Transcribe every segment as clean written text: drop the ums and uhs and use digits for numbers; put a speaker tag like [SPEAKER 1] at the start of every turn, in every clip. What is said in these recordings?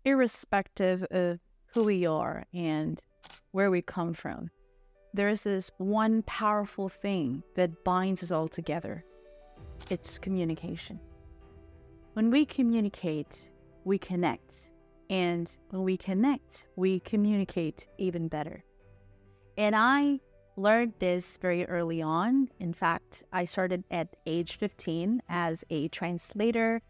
[SPEAKER 1] irrespective of who we are and where we come from, there's this one powerful thing that binds us all together. It's communication. When we communicate, we connect. And when we connect, we communicate even better. And I learned this very early on. In fact, I started at age 15 as a translator,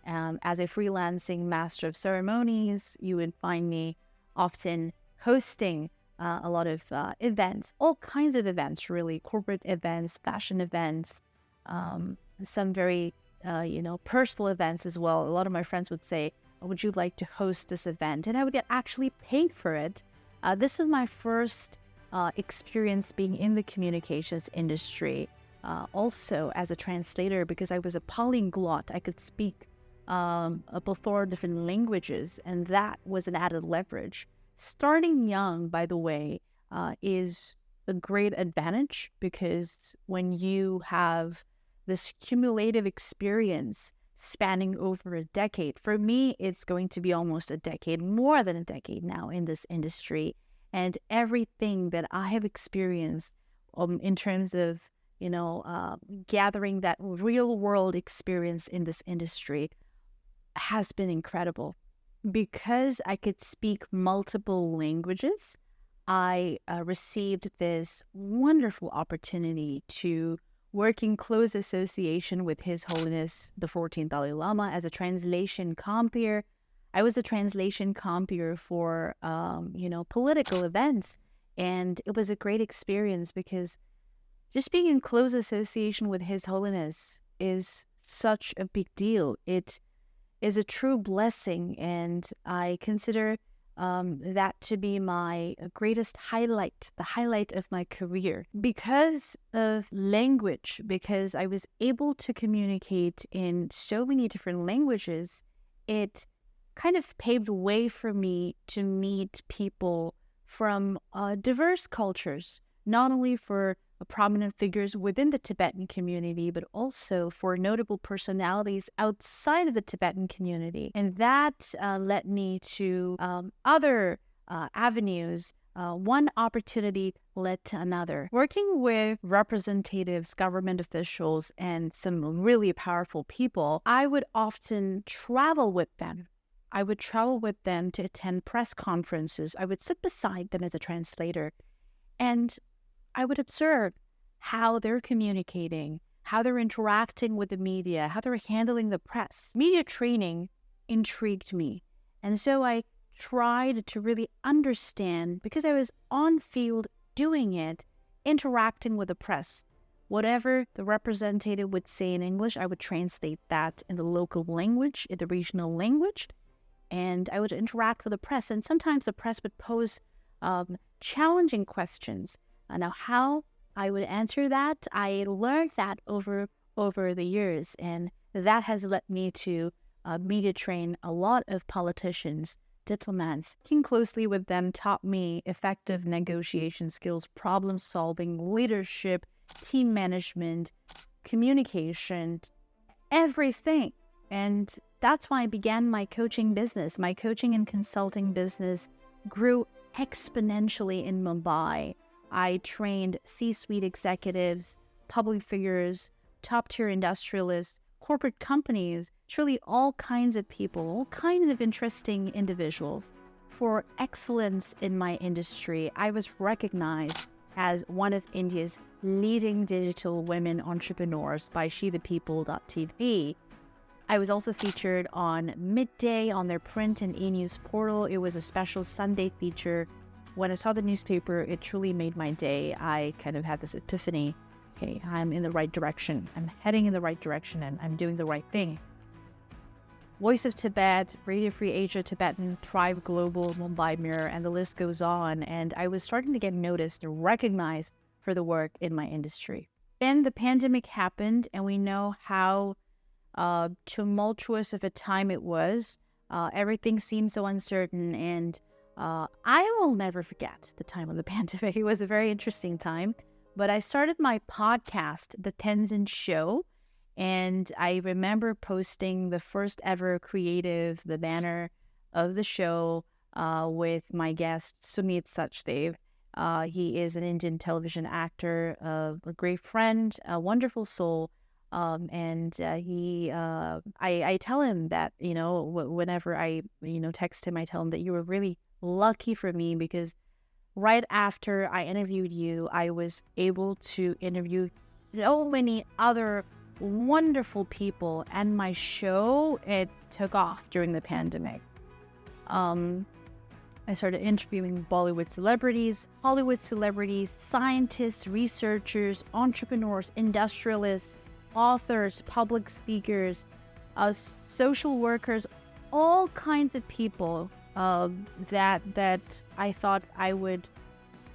[SPEAKER 1] as a freelancing master of ceremonies. You would find me often hosting a lot of events, all kinds of events, really, corporate events, fashion events, some very, personal events as well. A lot of my friends would say, would you like to host this event? And I would get actually paid for it. This was my first experience being in the communications industry, also as a translator, because I was a polyglot. I could speak a plethora of different languages, and that was an added leverage. Starting young, by the way, is a great advantage, because when you have this cumulative experience spanning over a decade, for me, it's going to be almost a decade, more than a decade now in this industry. And everything that I have experienced in terms of, gathering that real world experience in this industry has been incredible. Because I could speak multiple languages, I received this wonderful opportunity to work in close association with His Holiness the 14th Dalai Lama as a translation compeer. I was a translation compeer for, political events. And it was a great experience because just being in close association with His Holiness is such a big deal. It is a true blessing, and I consider that to be my greatest highlight, the highlight of my career. Because of language, because I was able to communicate in so many different languages, it kind of paved way for me to meet people from diverse cultures, not only for prominent figures within the Tibetan community, but also for notable personalities outside of the Tibetan community. And that led me to other avenues. One opportunity led to another. Working with representatives, government officials, and some really powerful people, I would often travel with them. I would travel with them to attend press conferences. I would sit beside them as a translator, and I would observe how they're communicating, how they're interacting with the media, how they're handling the press. Media training intrigued me. And so I tried to really understand, because I was on field doing it, interacting with the press. Whatever the representative would say in English, I would translate that in the local language, in the regional language, and I would interact with the press. And sometimes the press would pose challenging questions. Now, how I would answer that, I learned that over the years, and that has led me to media train a lot of politicians, diplomats. Working closely with them taught me effective negotiation skills, problem solving, leadership, team management, communication, everything. And that's why I began my coaching business. My coaching and consulting business grew exponentially in Mumbai. I trained C-suite executives, public figures, top-tier industrialists, corporate companies, truly all kinds of people, all kinds of interesting individuals. For excellence in my industry, I was recognized as one of India's leading digital women entrepreneurs by shethepeople.tv. I was also featured on Midday on their print and e-news portal. It was a special Sunday feature. When I saw the newspaper, it truly made my day. I kind of had this epiphany. Okay, I'm in the right direction. I'm heading in the right direction, and I'm doing the right thing. Voice of Tibet, Radio Free Asia, Tibetan, Thrive Global, Mumbai Mirror, and the list goes on. And I was starting to get noticed and recognized for the work in my industry. Then the pandemic happened, and we know how tumultuous of a time it was. Everything seemed so uncertain, and I will never forget the time of the pandemic. It was a very interesting time. But I started my podcast, The Tenzin Show, and I remember posting the first ever creative, the banner of the show with my guest, Sumit Sachdev. He is an Indian television actor, a great friend, a wonderful soul. I tell him that, whenever I, text him, I tell him that you were really lucky for me, because right after I interviewed you, I was able to interview so many other wonderful people, and my show, it took off during the pandemic. I started interviewing Bollywood celebrities, Hollywood celebrities, scientists, researchers, entrepreneurs, industrialists, authors, public speakers, social workers, all kinds of people that I thought I would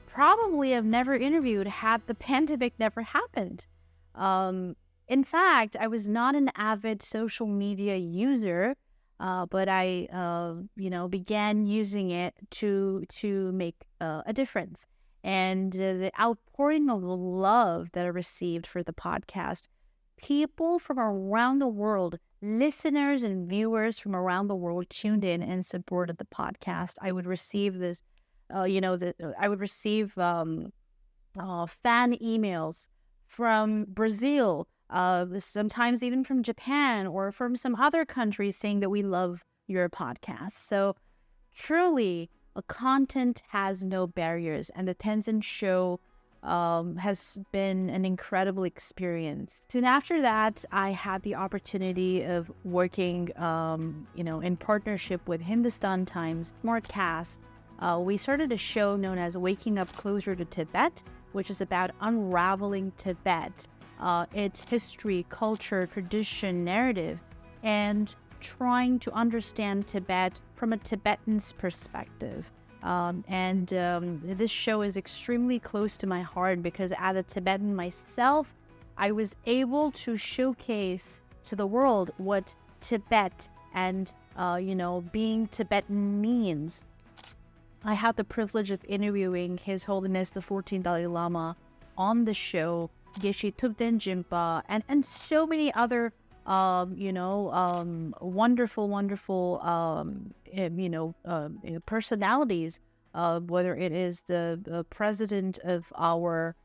[SPEAKER 1] probably have never interviewed had the pandemic never happened. In fact, I was not an avid social media user, but I, began using it to make a difference. And the outpouring of love that I received for the podcast, people from around the world, listeners and viewers from around the world tuned in and supported the podcast. I would receive this, I would receive fan emails from Brazil, sometimes even from Japan or from some other countries, saying that we love your podcast. So truly, content has no barriers, and the Tenzin Show has been an incredible experience. Soon after that, I had the opportunity of working, in partnership with Hindustan Times Smartcast. We started a show known as Waking Up Closer to Tibet, which is about unraveling Tibet, its history, culture, tradition, narrative, and trying to understand Tibet from a Tibetan's perspective. This show is extremely close to my heart, because as a Tibetan myself, I was able to showcase to the world what Tibet and, being Tibetan means. I had the privilege of interviewing His Holiness the 14th Dalai Lama on the show, Geshe Tubden Jimpa, and so many other, wonderful, personalities, whether it is the president of our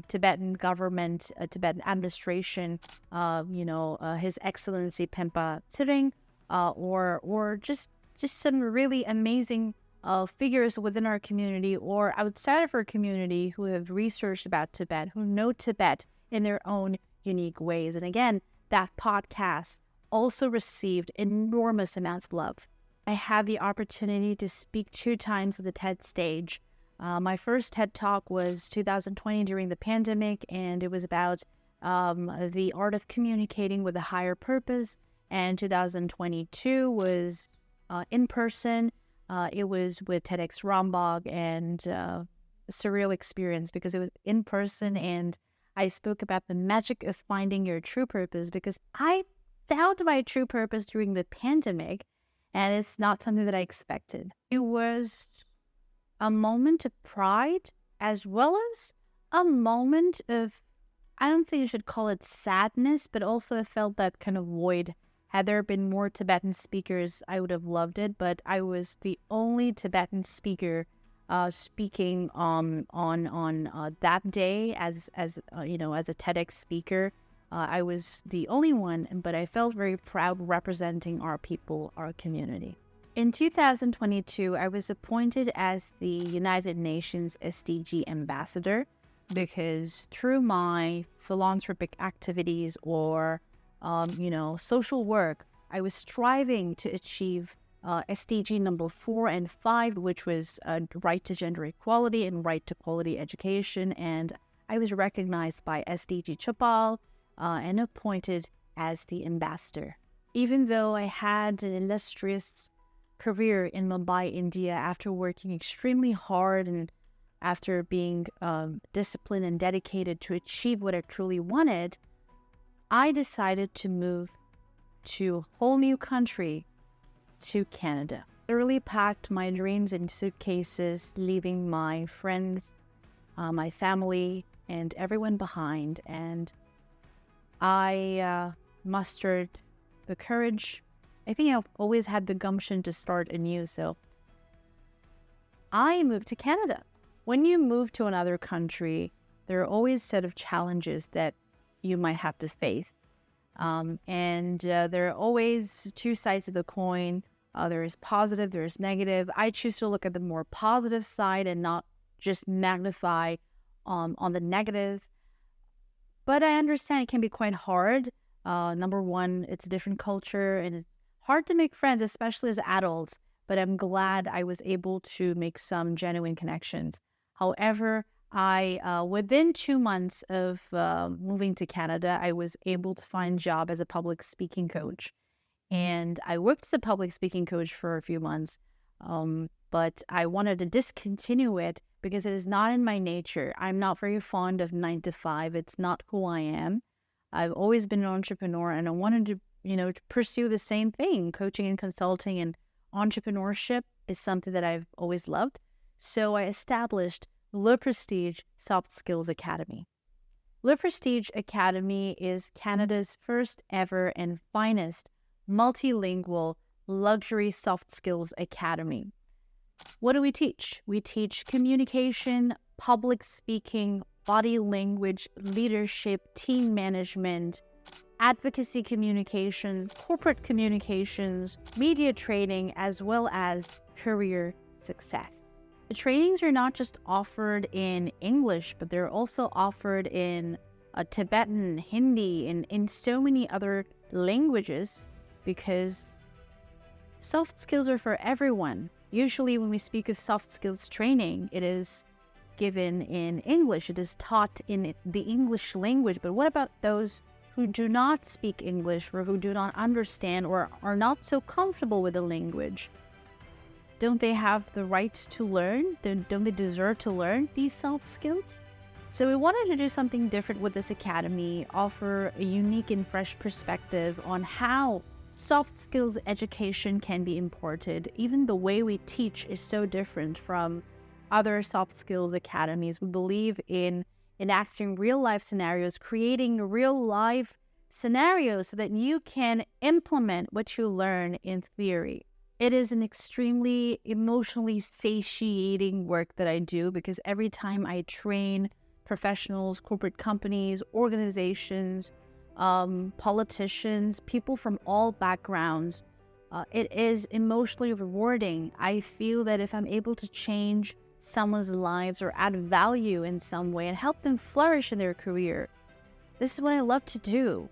[SPEAKER 1] Tibetan government, Tibetan administration, His Excellency Pempa Tsering, or just some really amazing figures within our community or outside of our community who have researched about Tibet, who know Tibet in their own unique ways. And again, that podcast also received enormous amounts of love. I had the opportunity to speak 2 times at the TED stage. My first TED Talk was 2020 during the pandemic, and it was about the art of communicating with a higher purpose. And 2022 was in person. It was with TEDx Rambagh, and a surreal experience because it was in person, and I spoke about the magic of finding your true purpose, because I found my true purpose during the pandemic, and it's not something that I expected. It was a moment of pride, as well as a moment of, I don't think you should call it sadness, but also I felt that kind of void. Had there been more Tibetan speakers, I would have loved it, but I was the only Tibetan speaker speaking on that day as a TEDx speaker. I was the only one, but I felt very proud representing our people, our community. In 2022, I was appointed as the United Nations SDG ambassador, because through my philanthropic activities or social work, I was striving to achieve SDG number 4 and 5, which was right to gender equality and right to quality education. And I was recognized by SDG Chopal and appointed as the ambassador. Even though I had an illustrious career in Mumbai, India, after working extremely hard and after being disciplined and dedicated to achieve what I truly wanted, I decided to move to a whole new country, to Canada. I thoroughly packed my dreams in suitcases, leaving my friends, my family, and everyone behind. And I mustered the courage I think I've always had the gumption to start anew. So I moved to Canada. When you move to another country, there are always a set of challenges that you might have to face. There are always two sides of the coin. There is positive, there is negative. I choose to look at the more positive side and not just magnify on the negative. But I understand it can be quite hard. Number one, it's a different culture and it's hard to make friends, especially as adults. But I'm glad I was able to make some genuine connections. However, within 2 months of moving to Canada, I was able to find a job as a public speaking coach. And I worked as a public speaking coach for a few months, but I wanted to discontinue it because it is not in my nature. I'm not very fond of 9 to 5. It's not who I am. I've always been an entrepreneur, and I wanted to, to pursue the same thing. Coaching and consulting and entrepreneurship is something that I've always loved. So I established Le Prestige Soft Skills Academy. Le Prestige Academy is Canada's first ever and finest multilingual luxury soft skills academy. What do we teach? We teach communication, public speaking, body language, leadership, team management, advocacy communication, corporate communications, media training, as well as career success. The trainings are not just offered in English, but they're also offered in Tibetan, Hindi, and in so many other languages, because soft skills are for everyone. Usually when we speak of soft skills training, it is given in English. It is taught in the English language. But what about those who do not speak English or who do not understand or are not so comfortable with the language? Don't they have the right to learn? Don't they deserve to learn these soft skills? So we wanted to do something different with this academy, offer a unique and fresh perspective on how soft skills education can be imported. Even the way we teach is so different from other soft skills academies. We believe in enacting real life scenarios, creating real life scenarios so that you can implement what you learn in theory. It is an extremely emotionally satiating work that I do, because every time I train professionals, corporate companies, organizations, politicians, people from all backgrounds, it is emotionally rewarding. I feel that if I'm able to change someone's lives or add value in some way and help them flourish in their career, this is what I love to do.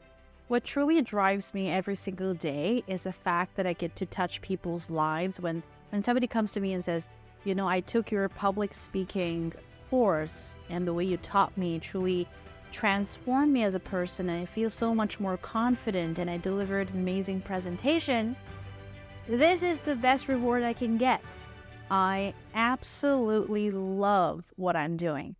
[SPEAKER 1] What truly drives me every single day is the fact that I get to touch people's lives. When somebody comes to me and says, I took your public speaking course and the way you taught me truly transformed me as a person, and I feel so much more confident, and I delivered an amazing presentation, this is the best reward I can get. I absolutely love what I'm doing.